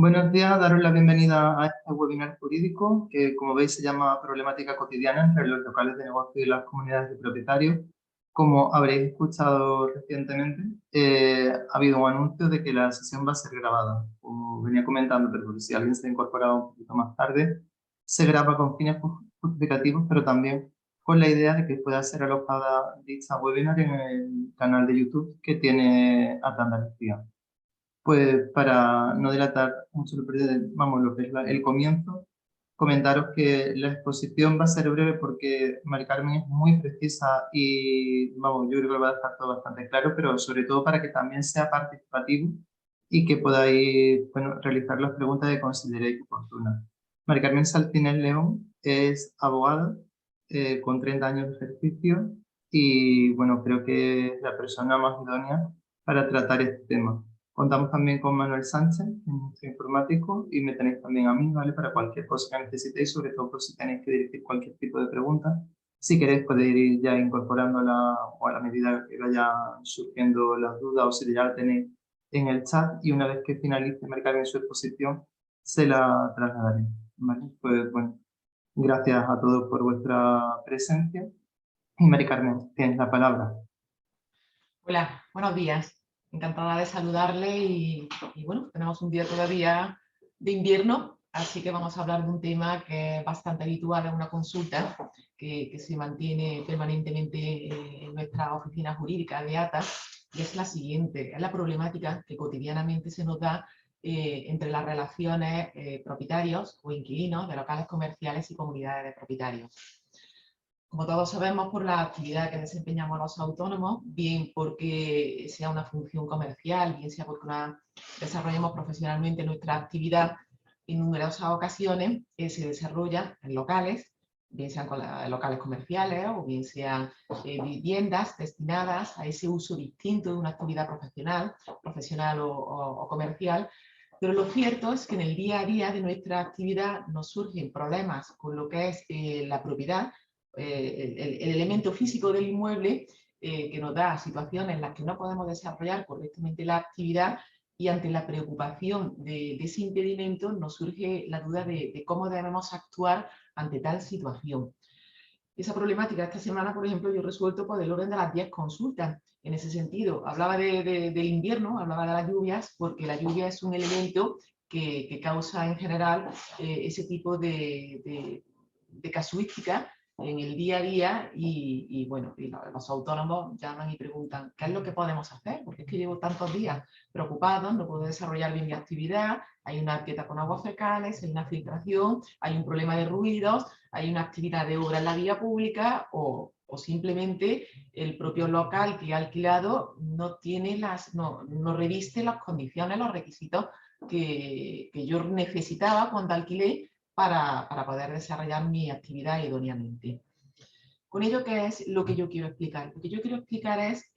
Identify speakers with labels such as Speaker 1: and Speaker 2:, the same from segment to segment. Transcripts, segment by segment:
Speaker 1: Buenos días, daros la bienvenida a este webinar jurídico que, como veis, se llama Problemática cotidiana entre los locales de negocio y las comunidades de propietarios. Como habréis escuchado recientemente, ha habido un anuncio de que la sesión va a ser grabada. Como venía comentando, pero por si alguien se ha incorporado un poquito más tarde, se graba con fines justificativos, pero también con la idea de que pueda ser alojada dicha webinar en el canal de YouTube que tiene Ata Andalucía. Pues para no dilatar mucho vamos, lo que es el comienzo, comentaros que la exposición va a ser breve porque Mari Carmen es muy precisa y vamos, yo creo que lo va a dejar todo bastante claro, pero sobre todo para que también sea participativo y que podáis, bueno, realizar las preguntas que consideréis oportunas. Mari Carmen Saltínez León es abogada con 30 años de ejercicio y bueno, creo que es la persona más idónea para tratar este tema. Contamos también con Manuel Sánchez, nuestro informático, y me tenéis también a mí, ¿vale? Para cualquier cosa que necesitéis, sobre todo por si tenéis que dirigir cualquier tipo de pregunta. Si queréis podéis ir ya incorporándola o a la medida que vayan surgiendo las dudas o si ya la tenéis en el chat y una vez que finalice Mercado en su exposición se la trasladaré, ¿vale? Pues bueno, gracias a todos por vuestra presencia y Mari Carmen, tienes la palabra.
Speaker 2: Hola, buenos días. Encantada de saludarle y bueno, tenemos un día todavía de invierno, así que vamos a hablar de un tema que es bastante habitual en una consulta que se mantiene permanentemente en nuestra oficina jurídica de ATA, y es la siguiente, es la problemática que cotidianamente se nos da entre las relaciones propietarios o inquilinos de locales comerciales y comunidades de propietarios. Como todos sabemos, por la actividad que desempeñamos los autónomos, bien porque sea una función comercial, bien sea porque desarrollemos profesionalmente nuestra actividad, en numerosas ocasiones se desarrolla en locales, bien sean locales comerciales o bien sean viviendas destinadas a ese uso distinto de una actividad profesional o comercial. Pero lo cierto es que en el día a día de nuestra actividad nos surgen problemas con lo que es la propiedad, el elemento físico del inmueble, que nos da situaciones en las que no podemos desarrollar correctamente la actividad, y ante la preocupación de ese impedimento nos surge la duda de cómo debemos actuar ante tal situación. Esa problemática esta semana, por ejemplo, yo he resuelto por el orden de las 10 consultas. En ese sentido, hablaba del invierno, hablaba de las lluvias, porque la lluvia es un elemento que causa en general ese tipo de casuística en el día a día y bueno, y los autónomos llaman y preguntan ¿qué es lo que podemos hacer? Porque es que llevo tantos días preocupado, no puedo desarrollar bien mi actividad, hay una arqueta con aguas fecales, hay una filtración, hay un problema de ruidos, hay una actividad de obra en la vía pública o simplemente el propio local que he alquilado no tiene no reviste las condiciones, los requisitos que yo necesitaba cuando alquilé para poder desarrollar mi actividad idóneamente. Con ello, ¿qué es lo que yo quiero explicar? Lo que yo quiero explicar es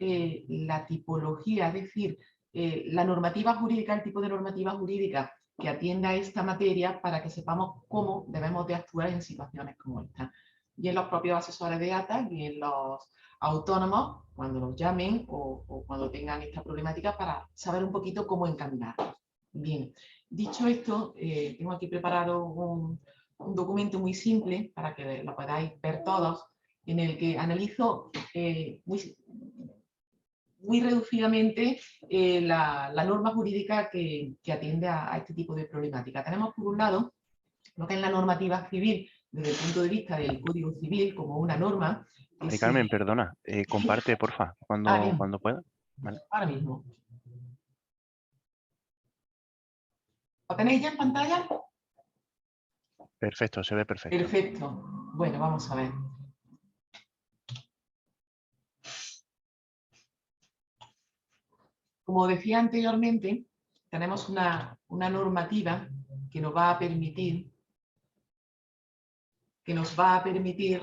Speaker 2: la tipología, es decir, la normativa jurídica, el tipo de normativa jurídica que atienda a esta materia para que sepamos cómo debemos de actuar en situaciones como esta. Y en los propios asesores de ATA y en los autónomos, cuando los llamen o cuando tengan esta problemática, para saber un poquito cómo encaminarlos. Bien, dicho esto, tengo aquí preparado un documento muy simple para que lo podáis ver todos, en el que analizo muy reducidamente la norma jurídica que atiende a este tipo de problemática. Tenemos por un lado lo que es la normativa civil desde el punto de vista del Código Civil como una norma.
Speaker 3: Mari Carmen, perdona, comparte, porfa, cuando pueda. Vale.
Speaker 2: Ahora mismo. ¿Lo tenéis ya en pantalla?
Speaker 3: Perfecto, se ve perfecto.
Speaker 2: Perfecto. Bueno, vamos a ver. Como decía anteriormente, tenemos una normativa que nos va a permitir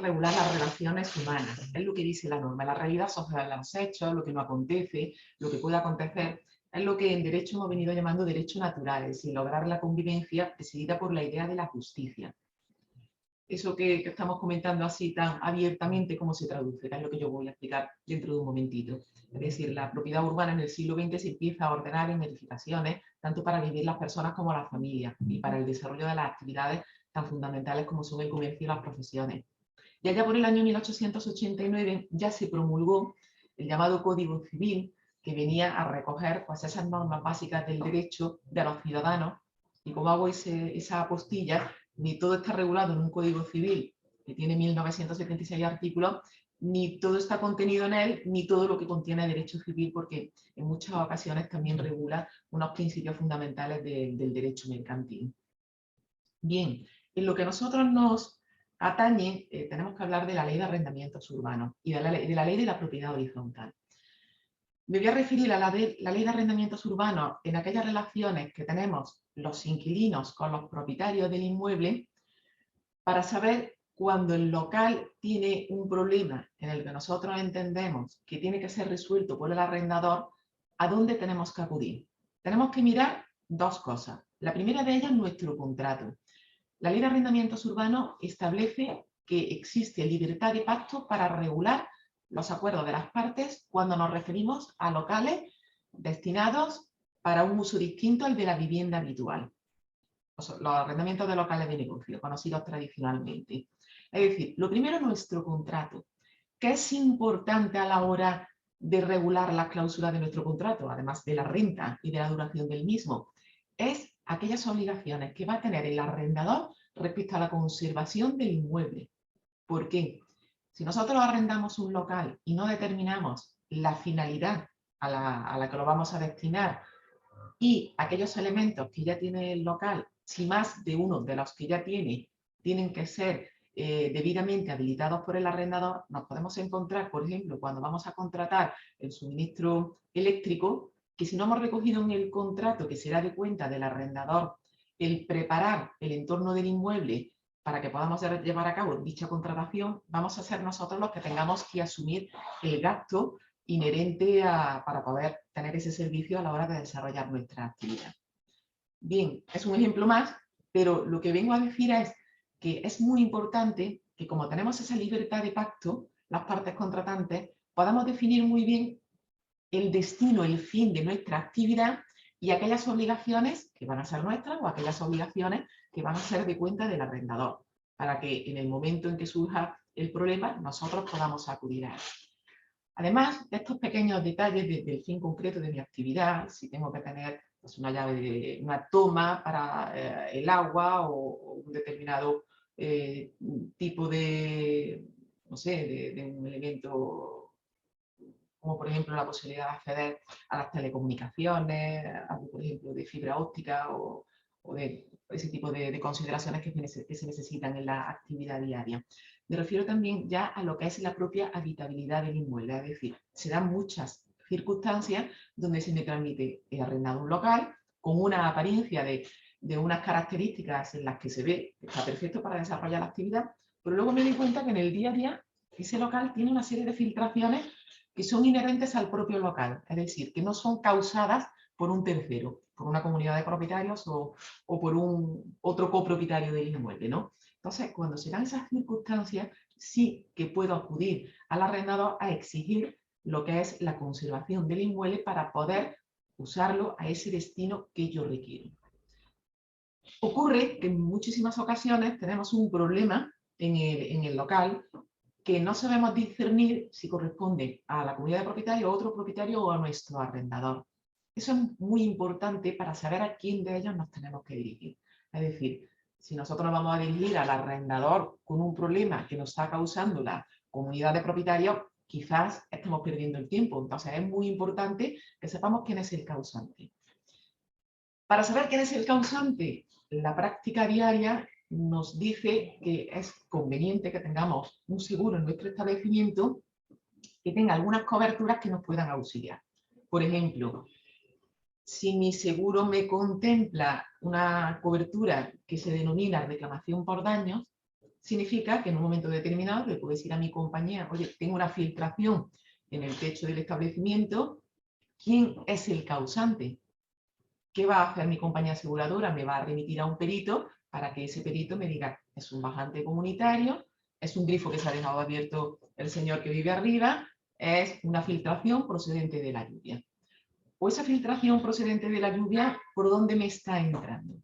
Speaker 2: regular las relaciones humanas. Es lo que dice la norma. La realidad social de los hechos, lo que no acontece, lo que puede acontecer, es lo que en derecho hemos venido llamando derecho natural, es decir, lograr la convivencia decidida por la idea de la justicia. eso que estamos comentando así tan abiertamente, ¿cómo se traduce? Que es lo que yo voy a explicar dentro de un momentito. Es decir, la propiedad urbana en el siglo XX se empieza a ordenar en edificaciones, tanto para vivir las personas como las familias, y para el desarrollo de las actividades tan fundamentales como son el comercio y las profesiones. Y allá por el año 1889 ya se promulgó el llamado Código Civil, que venía a recoger pues, esas normas básicas del derecho de los ciudadanos. Y como hago esa apostilla, ni todo está regulado en un Código Civil que tiene 1976 artículos, ni todo está contenido en él, ni todo lo que contiene derecho civil, porque en muchas ocasiones también regula unos principios fundamentales del derecho mercantil. Bien, en lo que a nosotros nos atañe, tenemos que hablar de la ley de arrendamientos urbanos y de la ley de la propiedad horizontal. Me voy a referir a la ley de arrendamientos urbanos en aquellas relaciones que tenemos los inquilinos con los propietarios del inmueble para saber cuando el local tiene un problema en el que nosotros entendemos que tiene que ser resuelto por el arrendador, ¿a dónde tenemos que acudir? Tenemos que mirar dos cosas. La primera de ellas, nuestro contrato. La ley de arrendamientos urbanos establece que existe libertad de pacto para regular los acuerdos de las partes cuando nos referimos a locales destinados para un uso distinto al de la vivienda habitual. Los arrendamientos de locales de negocio, conocidos tradicionalmente. Es decir, lo primero es nuestro contrato, que es importante a la hora de regular las cláusulas de nuestro contrato, además de la renta y de la duración del mismo, es aquellas obligaciones que va a tener el arrendador respecto a la conservación del inmueble. ¿Por qué? Si nosotros arrendamos un local y no determinamos la finalidad a la que lo vamos a destinar y aquellos elementos que ya tiene el local, si más de uno de los que ya tiene, tienen que ser debidamente habilitados por el arrendador, nos podemos encontrar, por ejemplo, cuando vamos a contratar el suministro eléctrico, que si no hemos recogido en el contrato que será de cuenta del arrendador el preparar el entorno del inmueble para que podamos llevar a cabo dicha contratación, vamos a ser nosotros los que tengamos que asumir el gasto inherente para poder tener ese servicio a la hora de desarrollar nuestra actividad. Bien, es un ejemplo más, pero lo que vengo a decir es que es muy importante que como tenemos esa libertad de pacto, las partes contratantes, podamos definir muy bien el destino, el fin de nuestra actividad y aquellas obligaciones que van a ser nuestras o aquellas obligaciones que van a ser de cuenta del arrendador, para que en el momento en que surja el problema nosotros podamos acudir a él. Además de estos pequeños detalles del fin concreto de mi actividad, si tengo que tener pues, una llave, una toma para el agua o un determinado tipo de, no sé, de un elemento, como por ejemplo la posibilidad de acceder a las telecomunicaciones, algo por ejemplo de fibra óptica o de ese tipo de consideraciones que se necesitan en la actividad diaria. Me refiero también ya a lo que es la propia habitabilidad del inmueble, es decir, se dan muchas circunstancias donde se me permite arrendar un local con una apariencia de unas características en las que se ve que está perfecto para desarrollar la actividad, pero luego me doy cuenta que en el día a día ese local tiene una serie de filtraciones que son inherentes al propio local, es decir, que no son causadas por un tercero, por una comunidad de propietarios o por otro copropietario del inmueble, ¿no? Entonces, cuando se dan esas circunstancias, sí que puedo acudir al arrendador a exigir lo que es la conservación del inmueble para poder usarlo a ese destino que yo requiero. Ocurre que en muchísimas ocasiones tenemos un problema en el local que no sabemos discernir si corresponde a la comunidad de propietarios, a otro propietario o a nuestro arrendador. Eso es muy importante para saber a quién de ellos nos tenemos que dirigir. Es decir, si nosotros nos vamos a dirigir al arrendador con un problema que nos está causando la comunidad de propietarios, quizás estemos perdiendo el tiempo. Entonces es muy importante que sepamos quién es el causante. Para saber quién es el causante, la práctica diaria nos dice que es conveniente que tengamos un seguro en nuestro establecimiento que tenga algunas coberturas que nos puedan auxiliar. Por ejemplo, si mi seguro me contempla una cobertura que se denomina reclamación por daños, significa que en un momento determinado le puedo decir a mi compañía, oye, tengo una filtración en el techo del establecimiento, ¿quién es el causante? ¿Qué va a hacer mi compañía aseguradora? Me va a remitir a un perito para que ese perito me diga, es un bajante comunitario, es un grifo que se ha dejado abierto el señor que vive arriba, es una filtración procedente de la lluvia. O esa filtración procedente de la lluvia, ¿por dónde me está entrando?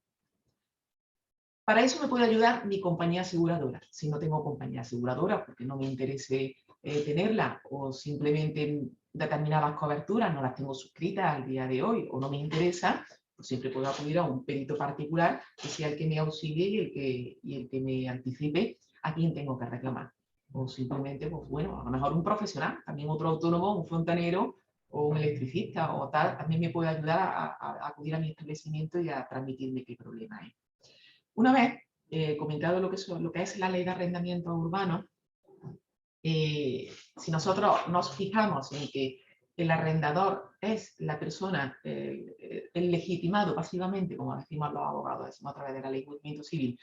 Speaker 2: Para eso me puede ayudar mi compañía aseguradora. Si no tengo compañía aseguradora, porque no me interese tenerla, o simplemente determinadas coberturas no las tengo suscritas al día de hoy, o no me interesa, pues siempre puedo acudir a un perito particular que sea el que me auxilie y el que me anticipe a quién tengo que reclamar. O simplemente, pues bueno, a lo mejor un profesional, también otro autónomo, un fontanero, o un electricista, o tal, también me puede ayudar a acudir a mi establecimiento y a transmitirme qué problema hay. Una vez comentado lo que es la ley de arrendamiento urbano, si nosotros nos fijamos en que el arrendador es la persona, el legitimado pasivamente, como decimos los abogados, decimos a través de la ley de movimiento civil,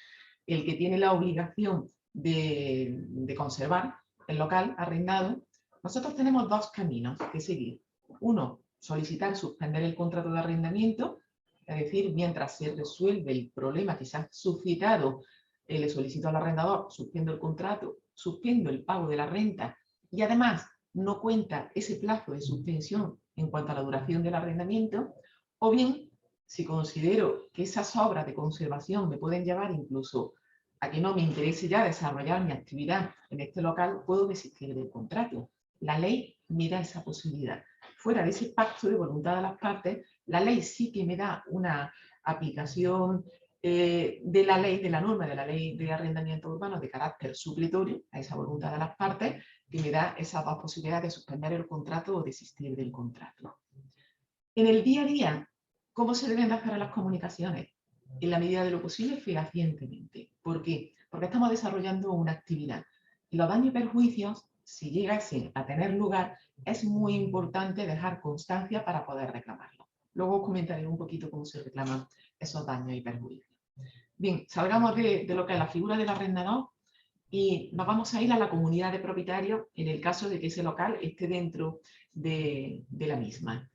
Speaker 2: el que tiene la obligación de conservar el local arrendado, nosotros tenemos dos caminos que seguir. Uno, solicitar suspender el contrato de arrendamiento, es decir, mientras se resuelve el problema que se ha suscitado, le solicito al arrendador, suspendo el contrato, suspendo el pago de la renta y además no cuenta ese plazo de suspensión en cuanto a la duración del arrendamiento, o bien, si considero que esas obras de conservación me pueden llevar incluso a que no me interese ya desarrollar mi actividad en este local, puedo desistir del contrato. La ley me da esa posibilidad. Fuera de ese pacto de voluntad de las partes, la ley sí que me da una aplicación de la ley, de la norma de la ley de arrendamiento urbano de carácter supletorio a esa voluntad de las partes, que me da esas dos posibilidades de suspender el contrato o desistir del contrato. En el día a día, ¿cómo se deben de hacer las comunicaciones? En la medida de lo posible, fehacientemente. ¿Por qué? Porque estamos desarrollando una actividad. Y los daños y perjuicios, si llegasen a tener lugar, es muy importante dejar constancia para poder reclamarlo. Luego os comentaré un poquito cómo se reclaman esos daños y perjuicios. Bien, salgamos de lo que es la figura del arrendador y nos vamos a ir a la comunidad de propietarios en el caso de que ese local esté dentro de la misma.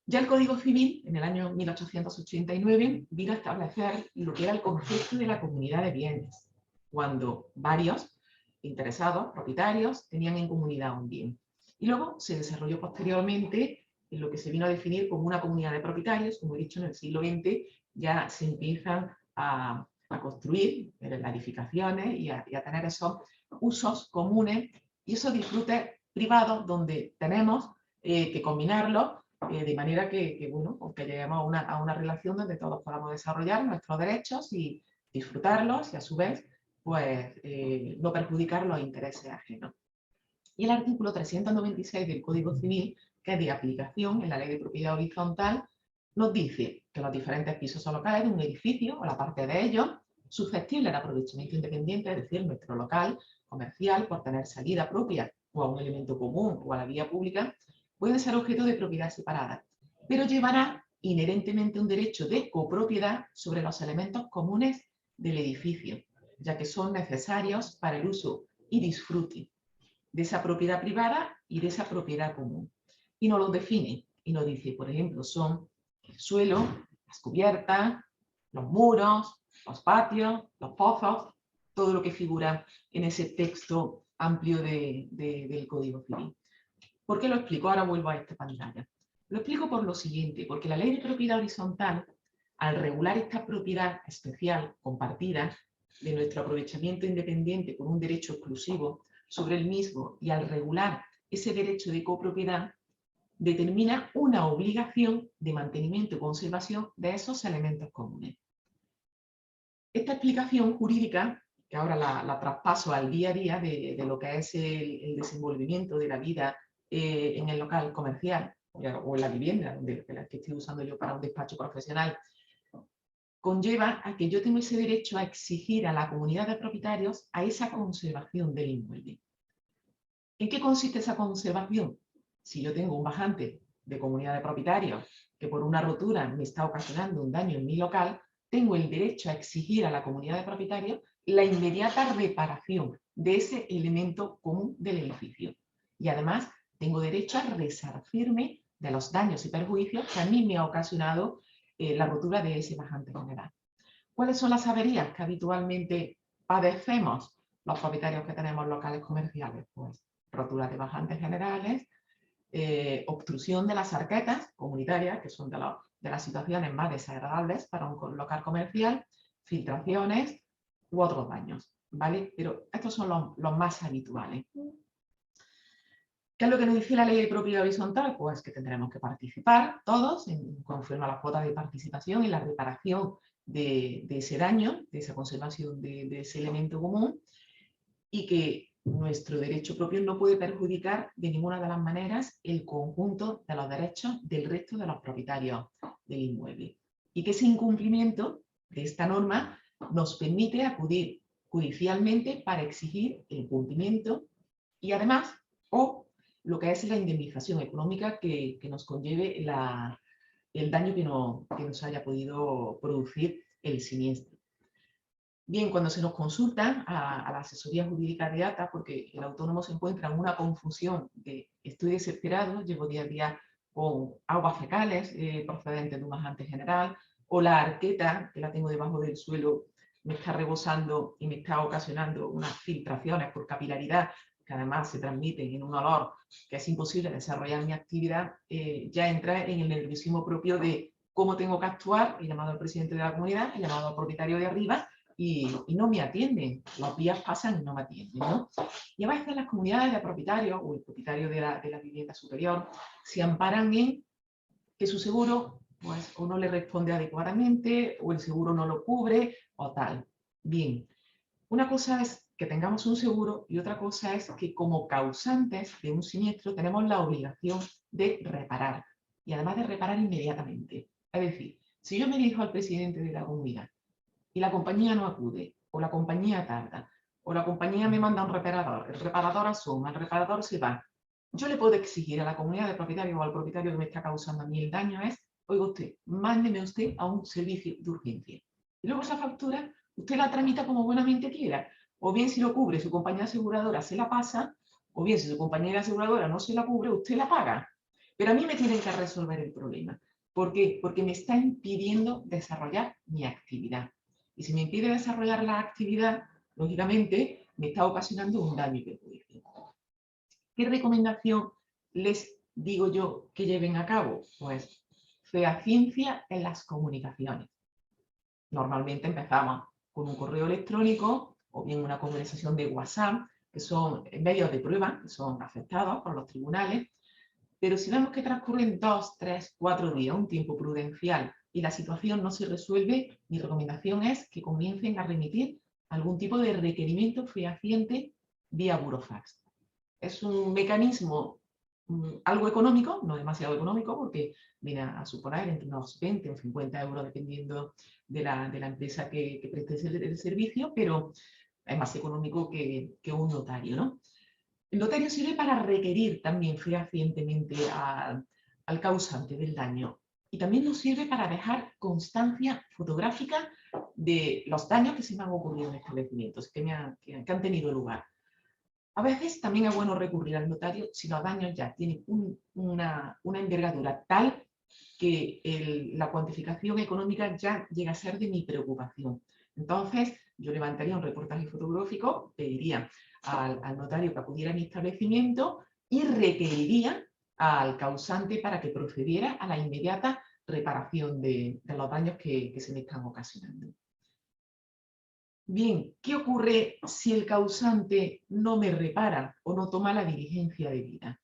Speaker 2: Ya el Código Civil, en el año 1889, vino a establecer lo que era el concepto de la comunidad de bienes, cuando varios interesados, propietarios, tenían en comunidad un bien. Y luego se desarrolló posteriormente en lo que se vino a definir como una comunidad de propietarios. Como he dicho, en el siglo XX ya se empiezan a construir las edificaciones y a tener esos usos comunes y esos disfrutes privados donde tenemos que combinarlos de manera que bueno, que lleguemos a una relación donde todos podamos desarrollar nuestros derechos y disfrutarlos y a su vez pues, no perjudicar los intereses ajenos. Y el artículo 396 del Código Civil, que es de aplicación en la Ley de Propiedad Horizontal, nos dice que los diferentes pisos o locales de un edificio o la parte de ellos, susceptible de aprovechamiento independiente, es decir, nuestro local comercial por tener salida propia o a un elemento común o a la vía pública, pueden ser objeto de propiedad separada, pero llevará inherentemente un derecho de copropiedad sobre los elementos comunes del edificio, ya que son necesarios para el uso y disfrute de esa propiedad privada y de esa propiedad común. Y nos lo define y nos dice, por ejemplo, son el suelo, las cubiertas, los muros, los patios, los pozos, todo lo que figura en ese texto amplio del Código Civil. ¿Por qué lo explico? Ahora vuelvo a esta pantalla. Lo explico por lo siguiente, porque la Ley de Propiedad Horizontal, al regular esta propiedad especial compartida de nuestro aprovechamiento independiente con un derecho exclusivo sobre el mismo y al regular ese derecho de copropiedad, determina una obligación de mantenimiento y conservación de esos elementos comunes. Esta explicación jurídica, que ahora la traspaso al día a día de lo que es el desenvolvimiento de la vida en el local comercial o en la vivienda, la que estoy usando yo para un despacho profesional, conlleva a que yo tengo ese derecho a exigir a la comunidad de propietarios a esa conservación del inmueble. ¿En qué consiste esa conservación? Si yo tengo un bajante de comunidad de propietarios que por una rotura me está ocasionando un daño en mi local, tengo el derecho a exigir a la comunidad de propietarios la inmediata reparación de ese elemento común del edificio. Y además tengo derecho a resarcirme de los daños y perjuicios que a mí me ha ocasionado la rotura de ese bajante general. ¿Cuáles son las averías que habitualmente padecemos los propietarios que tenemos locales comerciales? Pues roturas de bajantes generales, obstrucción de las arquetas comunitarias, que son de las situaciones más desagradables para un local comercial, filtraciones u otros daños, ¿vale? Pero estos son los más habituales. ¿Qué es lo que nos dice la ley de propiedad horizontal? Pues que tendremos que participar todos, conforme a las cuotas de participación y la reparación de ese daño, de esa conservación de ese elemento común, y que nuestro derecho propio no puede perjudicar de ninguna de las maneras el conjunto de los derechos del resto de los propietarios del inmueble. Y que ese incumplimiento de esta norma nos permite acudir judicialmente para exigir el cumplimiento y además, o lo que es la indemnización económica que nos conlleve el daño que nos haya podido producir el siniestro. Bien, cuando se nos consulta a la asesoría jurídica de ATA, porque el autónomo se encuentra en una confusión de estoy desesperado, llevo día a día con aguas fecales procedentes de un bajante general, o la arqueta que la tengo debajo del suelo me está rebosando y me está ocasionando unas filtraciones por capilaridad que además se transmiten en un olor que es imposible desarrollar mi actividad, ya entra en el nerviosismo propio de cómo tengo que actuar. He llamado al presidente de la comunidad, he llamado al propietario de arriba y no me atienden. Los días pasan y no me atienden, ¿no? Y a veces las comunidades de propietarios o el propietario de la vivienda superior se amparan en que su seguro pues, o no le responde adecuadamente o el seguro no lo cubre o tal. Bien, una cosa es que tengamos un seguro y otra cosa es que como causantes de un siniestro tenemos la obligación de reparar y además de reparar inmediatamente. Es decir, si yo me dirijo al presidente de la comunidad y la compañía no acude, o la compañía tarda, o la compañía me manda un reparador, el reparador asoma, el reparador se va, yo le puedo exigir a la comunidad de propietarios o al propietario que me está causando a mí el daño es, oiga usted, mándeme usted a un servicio de urgencia. Y luego esa factura, usted la tramita como buenamente quiera. O bien si lo cubre su compañía aseguradora se la pasa, o bien si su compañía aseguradora no se la cubre, usted la paga. Pero a mí me tienen que resolver el problema. ¿Por qué? Porque me está impidiendo desarrollar mi actividad. Y si me impide desarrollar la actividad, lógicamente me está ocasionando un daño y perjuicio. ¿Qué recomendación les digo yo que lleven a cabo? Pues fehaciencia en las comunicaciones. Normalmente empezamos con un correo electrónico o bien una conversación de WhatsApp, que son medios de prueba, que son aceptados por los tribunales, pero si vemos que transcurren 2, 3, 4 días, un tiempo prudencial, y la situación no se resuelve, mi recomendación es que comiencen a remitir algún tipo de requerimiento fehaciente vía burofax. Es un mecanismo algo económico, no demasiado económico, porque viene a suponer entre unos 20 o 50 euros, dependiendo de la empresa que preste el servicio, pero es más económico que un notario, ¿no? El notario sirve para requerir también fehacientemente al causante del daño y también nos sirve para dejar constancia fotográfica de los daños que se me han ocurrido en establecimientos que han tenido lugar. A veces también es bueno recurrir al notario si los daños ya tienen una envergadura tal que la cuantificación económica ya llega a ser de mi preocupación. Entonces, yo levantaría un reportaje fotográfico, pediría al notario que acudiera a mi establecimiento y requeriría al causante para que procediera a la inmediata reparación de los daños que se me están ocasionando. Bien, ¿qué ocurre si el causante no me repara o no toma la diligencia debida?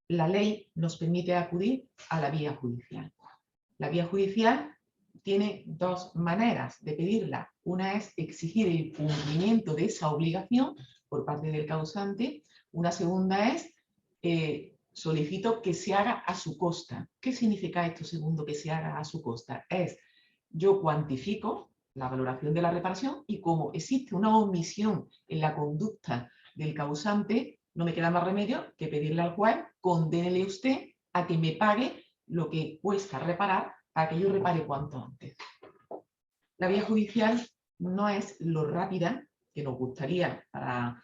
Speaker 2: La ley nos permite acudir a la vía judicial. La vía judicial tiene dos maneras de pedirla. Una es exigir el cumplimiento de esa obligación por parte del causante. Una segunda es solicito que se haga a su costa. ¿Qué significa esto segundo, que se haga a su costa? Es yo cuantifico la valoración de la reparación y como existe una omisión en la conducta del causante, no me queda más remedio que pedirle al juez, condénele usted a que me pague lo que cuesta reparar para que yo repare cuanto antes. La vía judicial no es lo rápida que nos gustaría para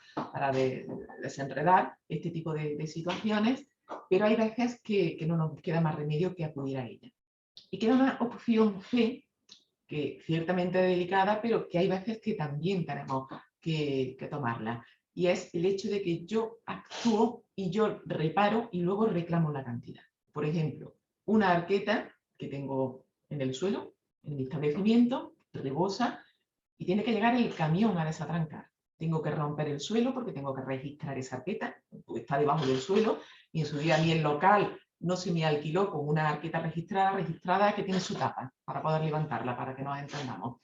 Speaker 2: desenredar este tipo de situaciones, pero hay veces que no nos queda más remedio que acudir a ella. Y queda una opción C, que ciertamente es delicada, pero que hay veces que también tenemos que tomarla. Y es el hecho de que yo actúo y yo reparo y luego reclamo la cantidad. Por ejemplo, una arqueta que tengo en el suelo, en mi establecimiento, rebosa y tiene que llegar el camión a desatrancar. Tengo que romper el suelo porque tengo que registrar esa arqueta, porque está debajo del suelo, y en su día a mí el local no se me alquiló con una arqueta registrada que tiene su tapa para poder levantarla, para que nos entendamos.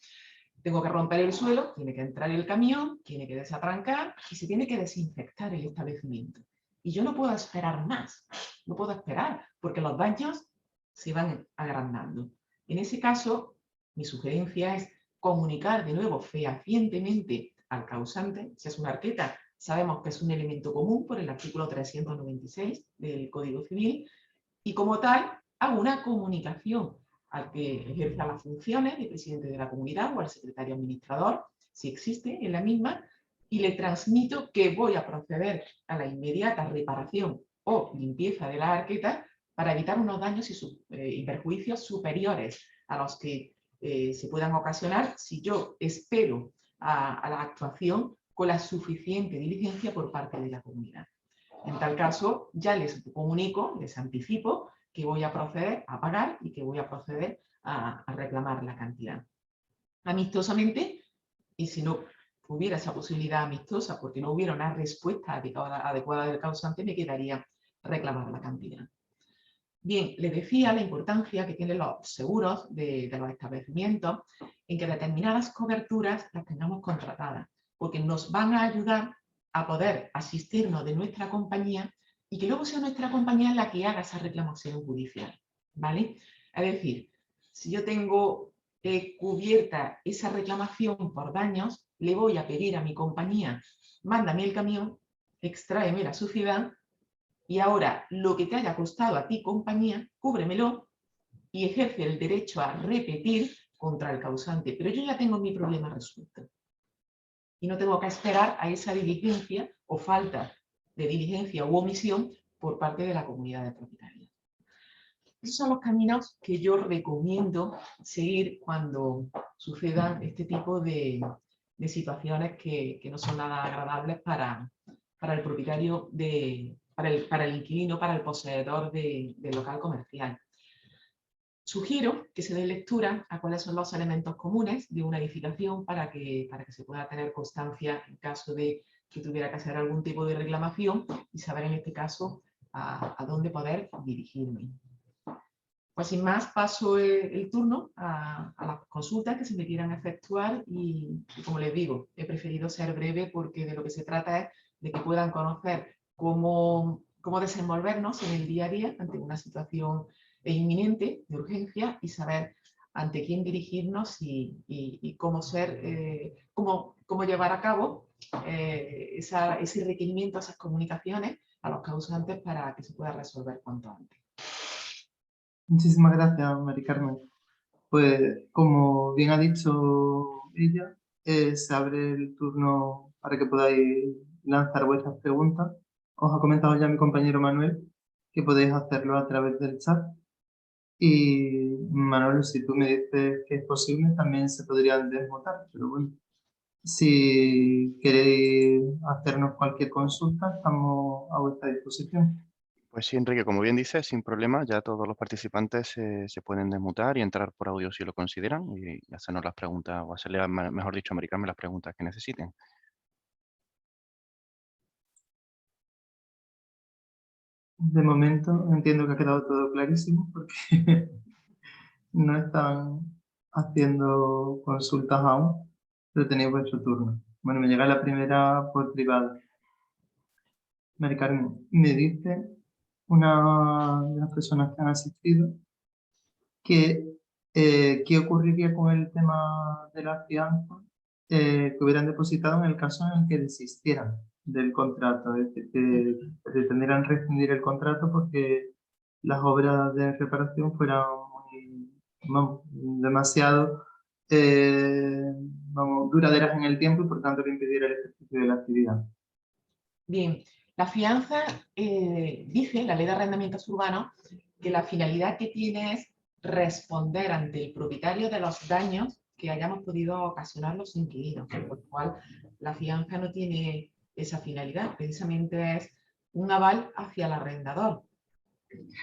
Speaker 2: Tengo que romper el suelo, tiene que entrar el camión, tiene que desatrancar y se tiene que desinfectar el establecimiento. Y yo no puedo esperar más, no puedo esperar, porque los daños se van agrandando. En ese caso, mi sugerencia es comunicar de nuevo fehacientemente al causante. Si es una arqueta, sabemos que es un elemento común por el artículo 396 del Código Civil, y como tal, hago una comunicación al que ejerza las funciones de presidente de la comunidad o al secretario administrador, si existe en la misma, y le transmito que voy a proceder a la inmediata reparación o limpieza de la arqueta para evitar unos daños y perjuicios superiores a los que se puedan ocasionar si yo espero a la actuación con la suficiente diligencia por parte de la comunidad. En tal caso, ya les comunico, les anticipo que voy a proceder a pagar y que voy a proceder a reclamar la cantidad. Amistosamente, y si no hubiera esa posibilidad amistosa porque no hubiera una respuesta adecuada del causante, me quedaría reclamar la cantidad. Bien, les decía la importancia que tienen los seguros de los establecimientos en que determinadas coberturas las tengamos contratadas, porque nos van a ayudar a poder asistirnos de nuestra compañía y que luego sea nuestra compañía la que haga esa reclamación judicial, ¿vale? Es decir, si yo tengo cubierta esa reclamación por daños, le voy a pedir a mi compañía, mándame el camión, extráeme la suciedad, y ahora lo que te haya costado a ti, compañía, cúbremelo y ejerce el derecho a repetir contra el causante. Pero yo ya tengo mi problema resuelto. Y no tengo que esperar a esa diligencia o falta de diligencia u omisión por parte de la comunidad de propietarios. Esos son los caminos que yo recomiendo seguir cuando sucedan este tipo de situaciones que no son nada agradables para el propietario, para el inquilino, para el poseedor del local comercial. Sugiero que se dé lectura a cuáles son los elementos comunes de una edificación para que se pueda tener constancia en caso de que tuviera que hacer algún tipo de reclamación y saber en este caso a dónde poder dirigirme. Pues sin más, paso el turno a las consultas que se me quieran efectuar y como les digo, he preferido ser breve porque de lo que se trata es de que puedan conocer cómo desenvolvernos en el día a día ante una situación inminente de urgencia y saber ante quién dirigirnos y cómo cómo llevar a cabo ese requerimiento, esas comunicaciones a los causantes para que se pueda resolver cuanto antes.
Speaker 1: Muchísimas gracias, Mari Carmen. Pues, como bien ha dicho ella, se abre el turno para que podáis lanzar vuestras preguntas. Os ha comentado ya mi compañero Manuel que podéis hacerlo a través del chat. Y Manuel, si tú me dices que es posible, también se podrían desmutar. Pero bueno, si queréis hacernos cualquier consulta, estamos a vuestra disposición.
Speaker 3: Pues sí, Enrique, como bien dices, sin problema, ya todos los participantes se pueden desmutar y entrar por audio si lo consideran y hacernos las preguntas, o hacerle, mejor dicho, a Mari Carmen las preguntas que necesiten.
Speaker 1: De momento entiendo que ha quedado todo clarísimo porque no están haciendo consultas aún, pero tenéis vuestro turno. Bueno, me llega la primera por privado. Mari Carmen, me dice una de las personas que han asistido que qué ocurriría con el tema de la fianza que hubieran depositado en el caso en el que desistieran del contrato, es decir, que pretendieran rescindir el contrato porque las obras de reparación fueran demasiado duraderas en el tiempo y por tanto que impidiera el ejercicio de la actividad.
Speaker 2: Bien, la fianza dice, la Ley de Arrendamientos Urbanos, que la finalidad que tiene es responder ante el propietario de los daños que hayamos podido ocasionar los inquilinos, por lo cual la fianza no tiene esa finalidad, precisamente es un aval hacia el arrendador.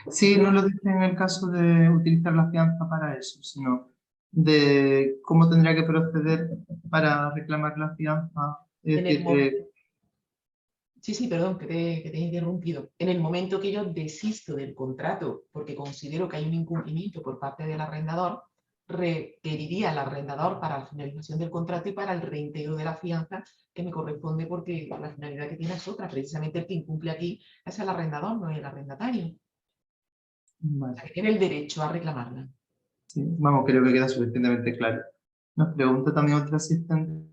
Speaker 1: Sí, no lo dice en el caso de utilizar la fianza para eso, sino de cómo tendría que proceder para reclamar la fianza. Es
Speaker 2: En el
Speaker 1: decir,
Speaker 2: Sí, perdón, que te he interrumpido. En el momento que yo desisto del contrato porque considero que hay un incumplimiento por parte del arrendador, requeriría al arrendador para la finalización del contrato y para el reintegro de la fianza que me corresponde porque la finalidad que tiene es otra. Precisamente el que incumple aquí es el arrendador, no el arrendatario. O
Speaker 1: vale,
Speaker 2: sea, que tiene el derecho a reclamarla.
Speaker 1: sí, vamos, creo que queda suficientemente claro. Nos pregunta también otra asistente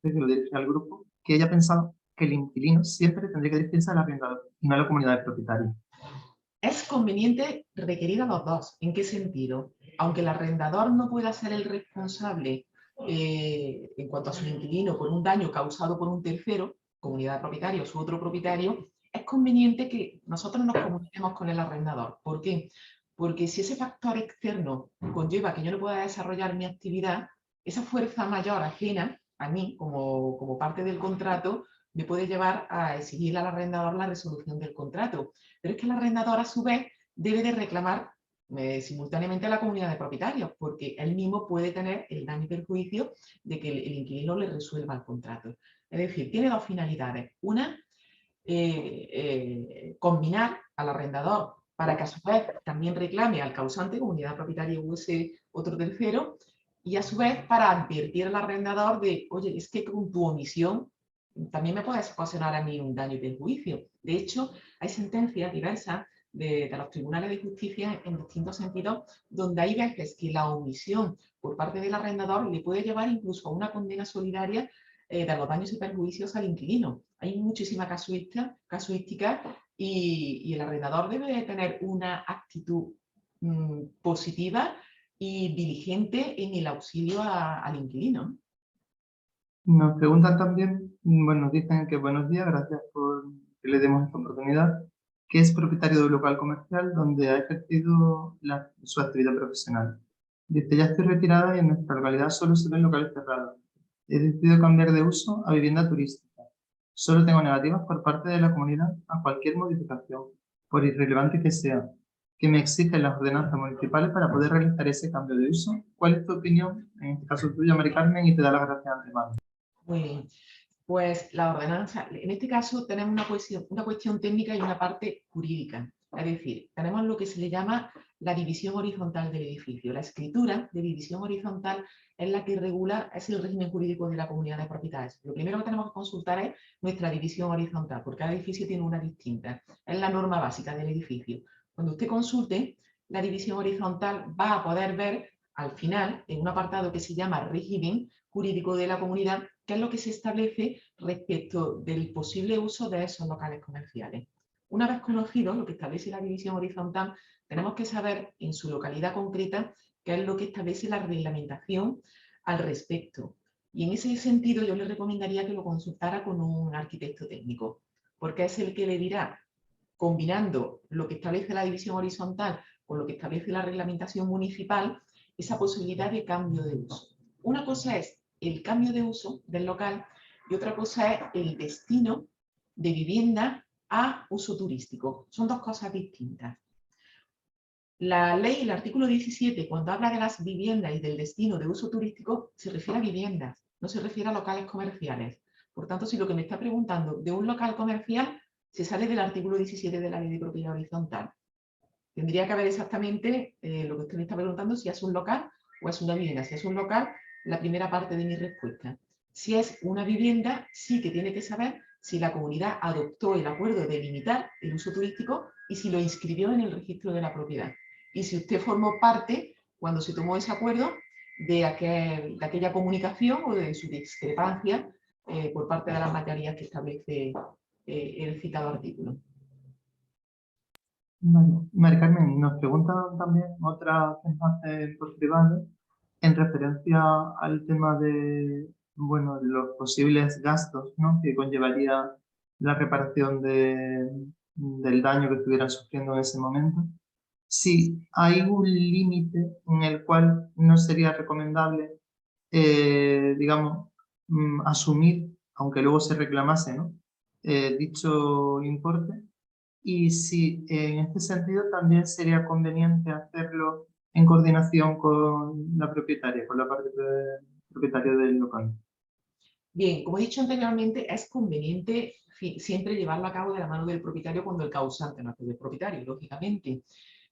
Speaker 1: que lo dirige al grupo, que ella ha pensado que el inquilino siempre tendría que dirigirse al arrendador y no a la comunidad de propietarios.
Speaker 2: Es conveniente requerir a los dos. ¿En qué sentido? Aunque el arrendador no pueda ser el responsable en cuanto a su inquilino por un daño causado por un tercero, comunidad de propietarios u otro propietario, es conveniente que nosotros nos comuniquemos con el arrendador. ¿Por qué? Porque si ese factor externo conlleva que yo no pueda desarrollar mi actividad, esa fuerza mayor ajena a mí como parte del contrato me puede llevar a exigir al arrendador la resolución del contrato. Pero es que el arrendador, a su vez, debe de reclamar simultáneamente a la comunidad de propietarios, porque él mismo puede tener el daño y perjuicio de que el inquilino le resuelva el contrato. Es decir, tiene dos finalidades. Una, combinar al arrendador para que a su vez también reclame al causante, comunidad propietaria u ese otro tercero, y a su vez para advertir al arrendador de, oye, es que con tu omisión también me puedes ocasionar a mí un daño y perjuicio. De hecho, hay sentencias diversas de los tribunales de justicia en distintos sentidos, donde hay veces que la omisión por parte del arrendador le puede llevar incluso a una condena solidaria de los daños y perjuicios al inquilino. Hay muchísima casuística y el arrendador debe de tener una actitud positiva y diligente en el auxilio al inquilino.
Speaker 1: Nos preguntan también, bueno, nos dicen que buenos días, gracias por que le demos esta oportunidad, que es propietario de un local comercial donde ha ejercido su actividad profesional. Dice, ya estoy retirada y en nuestra localidad solo se ven locales cerrados. He decidido cambiar de uso a vivienda turística. Solo tengo negativas por parte de la comunidad a cualquier modificación, por irrelevante que sea, que me exigen las ordenanzas municipales para poder realizar ese cambio de uso. ¿Cuál es tu opinión? En este caso tuya, Mari Carmen, y te da las gracias de antemano.
Speaker 2: Muy bien. Pues la ordenanza, en este caso tenemos una cuestión técnica y una parte jurídica. Es decir, tenemos lo que se le llama la división horizontal del edificio. La escritura de división horizontal es la que regula, es el régimen jurídico de la comunidad de propietarios. Lo primero que tenemos que consultar es nuestra división horizontal, porque cada edificio tiene una distinta. Es la norma básica del edificio. Cuando usted consulte la división horizontal, va a poder ver al final, en un apartado que se llama régimen jurídico de la comunidad, qué es lo que se establece respecto del posible uso de esos locales comerciales. Una vez conocido lo que establece la división horizontal, tenemos que saber en su localidad concreta qué es lo que establece la reglamentación al respecto. Y en ese sentido yo le recomendaría que lo consultara con un arquitecto técnico, porque es el que le dirá, combinando lo que establece la división horizontal con lo que establece la reglamentación municipal, esa posibilidad de cambio de uso. Una cosa es el cambio de uso del local y otra cosa es el destino de vivienda a uso turístico. Son dos cosas distintas. La ley, el artículo 17, cuando habla de las viviendas y del destino de uso turístico, se refiere a viviendas, no se refiere a locales comerciales. Por tanto, si lo que me está preguntando de un local comercial, se sale del artículo 17 de la ley de propiedad horizontal. Tendría que haber exactamente lo que usted me está preguntando, si es un local o es una vivienda. Si es un local, la primera parte de mi respuesta. Si es una vivienda, sí que tiene que saber si la comunidad adoptó el acuerdo de limitar el uso turístico y si lo inscribió en el registro de la propiedad. Y si usted formó parte, cuando se tomó ese acuerdo, de aquella comunicación o de su discrepancia por parte de las mayorías que establece el citado artículo.
Speaker 1: Bueno, Mari Carmen, nos preguntan también otra que nos hace por privado en referencia al tema de, bueno, los posibles gastos, ¿no?, que conllevaría la reparación del daño que estuvieran sufriendo en ese momento. si hay un límite en el cual no sería recomendable, digamos, asumir, aunque luego se reclamase, ¿no? Dicho importe, y si en este sentido también sería conveniente hacerlo en coordinación con la propietaria, con la parte propietaria del local.
Speaker 2: Bien, como he dicho anteriormente, es conveniente siempre llevarlo a cabo de la mano del propietario cuando el causante no es del propietario, lógicamente.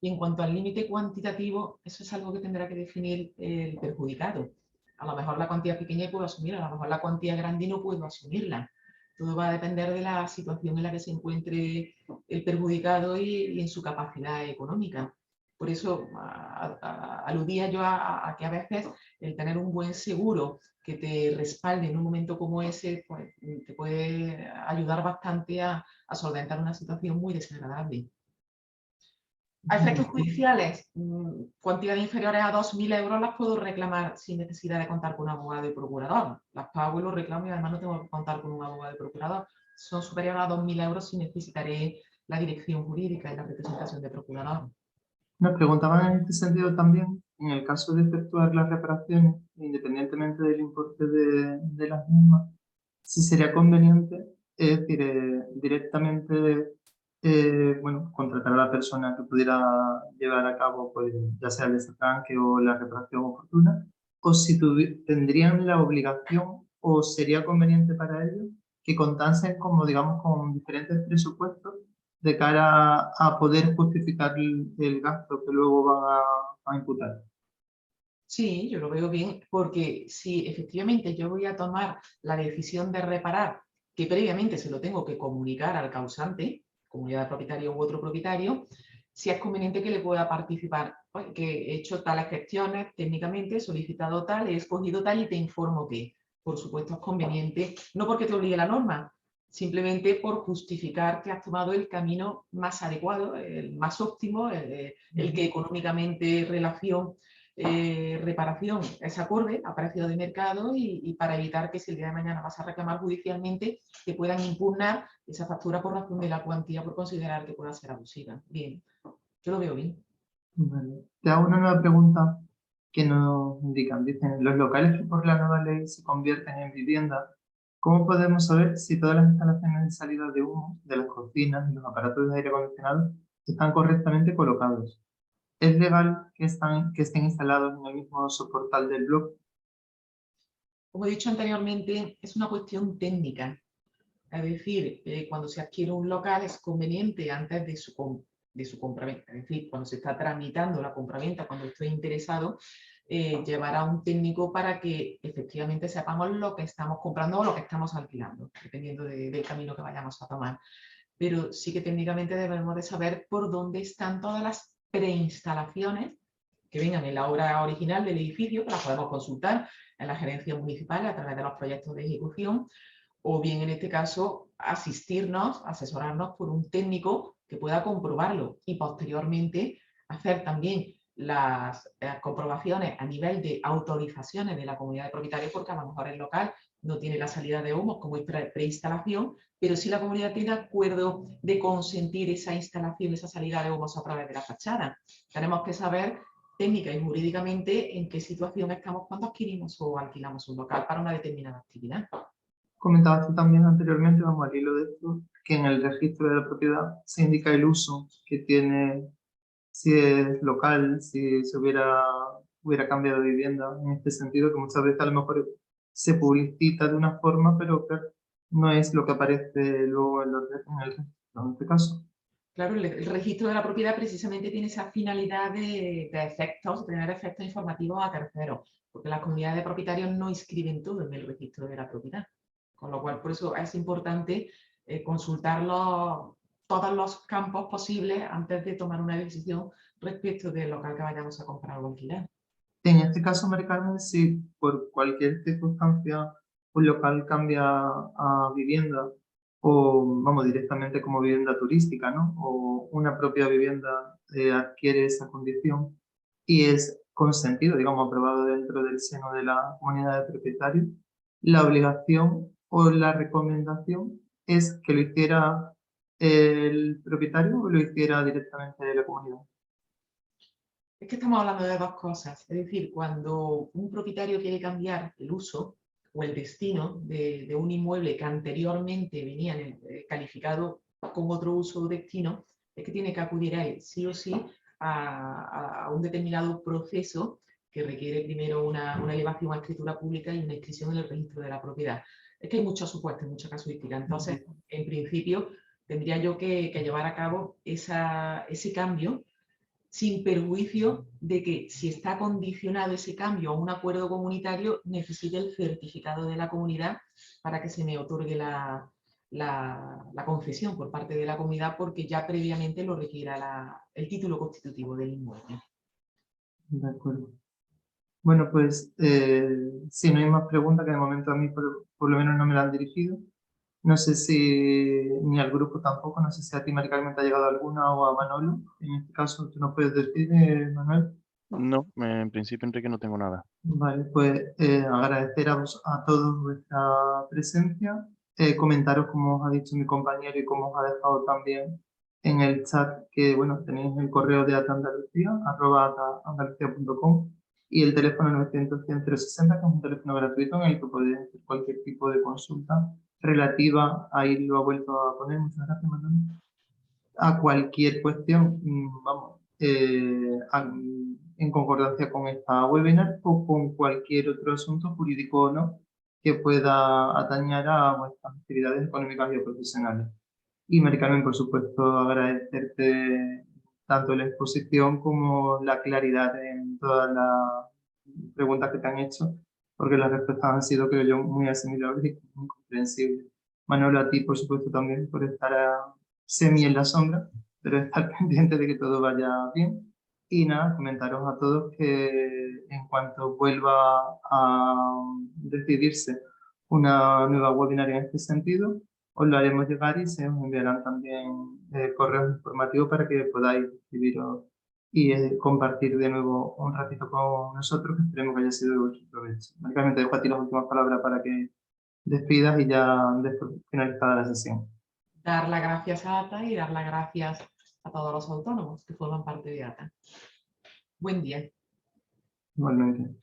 Speaker 2: Y en cuanto al límite cuantitativo, eso es algo que tendrá que definir el perjudicado. A lo mejor la cuantía pequeña puedo asumirla, a lo mejor la cuantía grande no puedo asumirla. Todo va a depender de la situación en la que se encuentre el perjudicado y en su capacidad económica. Por eso aludía yo a que a veces el tener un buen seguro que te respalde en un momento como ese, pues, te puede ayudar bastante a solventar una situación muy desagradable. A efectos judiciales, cuantías inferiores a 2.000 euros las puedo reclamar sin necesidad de contar con un abogado y procurador. Las pago y los reclamo y además no tengo que contar con un abogado y procurador. Son superiores a 2.000 euros si necesitaré la dirección jurídica y la representación de procurador.
Speaker 1: Nos preguntaban en este sentido también, en el caso de efectuar las reparaciones, independientemente del importe de las mismas, si sería conveniente, es decir, directamente bueno, contratar a la persona que pudiera llevar a cabo, pues, ya sea el desarranque o la reparación oportuna, o si tendrían la obligación o sería conveniente para ellos que contasen como, digamos, con diferentes presupuestos de cara a poder justificar el gasto que luego van a imputar.
Speaker 2: Sí, yo lo veo bien, porque si efectivamente yo voy a tomar la decisión de reparar, que previamente se lo tengo que comunicar al causante, comunidad de propietario u otro propietario, si es conveniente que le pueda participar, oye, que he hecho tales gestiones técnicamente, he solicitado tal, he escogido tal y te informo que, por supuesto, es conveniente, no porque te obligue la norma, simplemente por justificar que has tomado el camino más adecuado, el más óptimo, el que económicamente relación reparación es acorde a precio de mercado y para evitar que si el día de mañana vas a reclamar judicialmente te puedan impugnar esa factura por razón de la cuantía por considerar que pueda ser abusiva. Bien, yo lo veo bien.
Speaker 1: Vale. Te hago una nueva pregunta que nos indican. Dicen, los locales que por la nueva ley se convierten en vivienda, ¿cómo podemos saber si todas las instalaciones de salida de humo de las cocinas y los aparatos de aire acondicionado están correctamente colocados? ¿Es legal que estén instalados en el mismo soportal del bloque?
Speaker 2: Como he dicho anteriormente, es una cuestión técnica. Es decir, cuando se adquiere un local es conveniente antes de su compraventa, es decir, cuando se está tramitando la compraventa, cuando estoy interesado, llevar a un técnico para que efectivamente sepamos lo que estamos comprando o lo que estamos alquilando, dependiendo del camino que vayamos a tomar. Pero sí que técnicamente debemos de saber por dónde están todas las preinstalaciones que vengan en la obra original del edificio, que las podemos consultar en la gerencia municipal a través de los proyectos de ejecución, o bien en este caso asistirnos, asesorarnos por un técnico que pueda comprobarlo y posteriormente hacer también las comprobaciones a nivel de autorizaciones de la comunidad de propietarios, porque a lo mejor el local no tiene la salida de humos como es preinstalación, pero si la comunidad tiene acuerdo de consentir esa instalación, esa salida de humos a través de la fachada. Tenemos que saber técnica y jurídicamente en qué situación estamos cuando adquirimos o alquilamos un local para una determinada actividad.
Speaker 1: Comentabas tú también anteriormente, vamos al hilo de esto, que en el registro de la propiedad se indica el uso que tiene, si es local, si se hubiera cambiado de vivienda, en este sentido, que muchas veces a lo mejor se publicita de una forma, pero claro, no es lo que aparece luego en el registro, en este caso.
Speaker 2: Claro, el registro de la propiedad precisamente tiene esa finalidad de efectos, tener efectos informativos a terceros, porque las comunidades de propietarios no inscriben todo en el registro de la propiedad. Con lo cual, por eso es importante consultar todos los campos posibles antes de tomar una decisión respecto del local que vayamos a comprar o alquilar.
Speaker 1: En este caso, Mari Carmen, si por cualquier circunstancia un local cambia a vivienda o, vamos, directamente como vivienda turística, ¿no? O una propia vivienda adquiere esa condición y es consentido, digamos, aprobado dentro del seno de la comunidad de propietarios, la obligación o la recomendación es que lo hiciera el propietario o lo hiciera directamente la comunidad.
Speaker 2: Es que estamos hablando de dos cosas. Es decir, cuando un propietario quiere cambiar el uso o el destino de un inmueble que anteriormente venía calificado con otro uso o destino, es que tiene que acudir a él sí o sí a un determinado proceso que requiere primero una elevación a escritura pública y una inscripción en el registro de la propiedad. Es que hay muchos supuestos, mucha casuística. Entonces, en principio, tendría yo que llevar a cabo ese cambio sin perjuicio de que si está condicionado ese cambio a un acuerdo comunitario, necesite el certificado de la comunidad para que se me otorgue la concesión por parte de la comunidad, porque ya previamente lo requiera el título constitutivo del inmueble.
Speaker 1: De acuerdo. Bueno, pues si no hay más preguntas, que de momento a mí por lo menos no me la han dirigido. No sé si, ni al grupo tampoco, no sé si a ti, Mari Carmen, te ha llegado alguna o a Manolo. En este caso, tú nos puedes decir, Manuel.
Speaker 3: No, en principio, Enrique, no tengo nada.
Speaker 1: Vale, pues agradecer a todos vuestra presencia, comentaros como os ha dicho mi compañero y como os ha dejado también en el chat que, bueno, tenéis el correo de atandalucía, @andalucia.com y el teléfono 900-100-060, que es un teléfono gratuito en el que podéis hacer cualquier tipo de consulta relativa, ahí lo ha vuelto a poner, muchas gracias, Manuel, a cualquier cuestión, vamos, en concordancia con esta webinar o con cualquier otro asunto jurídico o no que pueda atañer a vuestras actividades económicas y profesionales. Y Mari Carmen, por supuesto, agradecerte tanto la exposición como la claridad en todas las preguntas que te han hecho, porque las respuestas han sido, creo yo, muy asimilables y muy comprensibles. Manolo, a ti, por supuesto, también por estar semi en la sombra, pero estar pendiente de que todo vaya bien. Y nada, comentaros a todos que en cuanto vuelva a decidirse una nueva webinar en este sentido, os lo haremos llegar y se os enviarán también correos informativos para que podáis escribiros y compartir de nuevo un ratito con nosotros, que esperemos que haya sido de vuestro provecho. Únicamente dejo a ti las últimas palabras para que despidas y ya después finalizada la sesión.
Speaker 2: Dar las gracias a ATA y dar las gracias a todos los autónomos que forman parte de ATA. Buen día.
Speaker 1: Igualmente.